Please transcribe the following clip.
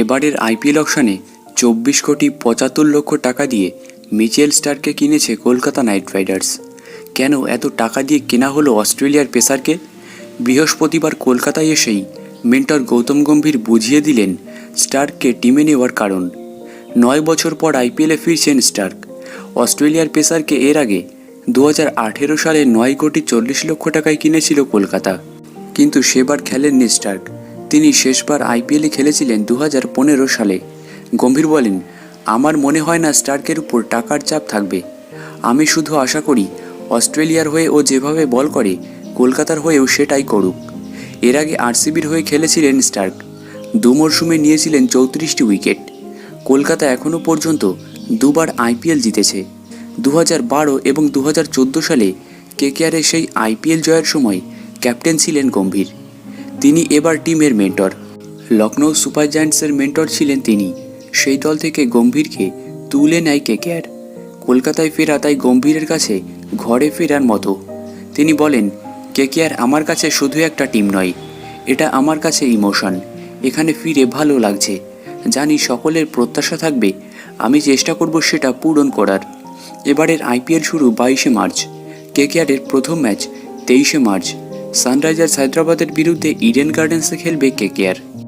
এবারের আইপিএল অকশনে 24,75,00,000 টাকা দিয়ে মিচেল স্টার্ককে কিনেছে কলকাতা নাইট রাইডার্স। কেন এত টাকা দিয়ে কেনা হলো অস্ট্রেলিয়ার পেসারকে? বৃহস্পতিবার কলকাতায় এসেই মেন্টর গৌতম গম্ভীর বুঝিয়ে দিলেন স্টার্ককে টিমে নেওয়ার কারণ। 9 বছর পর আইপিএলে ফিরছেন স্টার্ক। অস্ট্রেলিয়ার পেসারকে এর আগে 2018 সালে 9,40,00,000 টাকায় কিনেছিল কলকাতা, কিন্তু সেবার খেলেননি স্টার্ক। তিনি শেষবার আইপিএলে খেলেছিলেন 2015 সালে। গম্ভীর বলেন, আমার মনে হয় না স্টার্কের উপর টাকার চাপ থাকবে। আমি শুধু আশা করি অস্ট্রেলিয়ার হয়ে ও যেভাবে বল করে কলকাতার হয়েও সেটাই করুক। এর আগে আরসিবির হয়ে খেলেছিলেন স্টার্ক। 2 মরশুমে নিয়েছিলেন 34টি উইকেট। কলকাতা এখনও পর্যন্ত 2বার আইপিএল জিতেছে। 2012 এবং 2014 সালে কেকেআরে সেই আইপিএল জয়ের সময় ক্যাপ্টেন ছিলেন গম্ভীর। তিনি এবার টিমের মেন্টর। লখনৌ সুপার জায়ান্টসের মেন্টর ছিলেন তিনি। সেই দল থেকে গম্ভীরকে তুলে নেয় কেকেআর। কলকাতায় ফেরা তাই গম্ভীরের কাছে ঘরে ফেরার মতো। তিনি বলেন, কেকেআর আমার কাছে শুধু একটা টিম নয়, এটা আমার কাছে ইমোশন। এখানে ফিরে ভালো লাগছে। জানি সকলের প্রত্যাশা থাকবে, আমি চেষ্টা করব সেটা পূরণ করার। এবারের আইপিএল শুরু 22শে মার্চ। কেকেআরের প্রথম ম্যাচ 23শে মার্চ। সানরাইজার্স হায়দ্রাবাদের বিরুদ্ধে ইডেন গার্ডেন্সে খেলবে কেকেআর।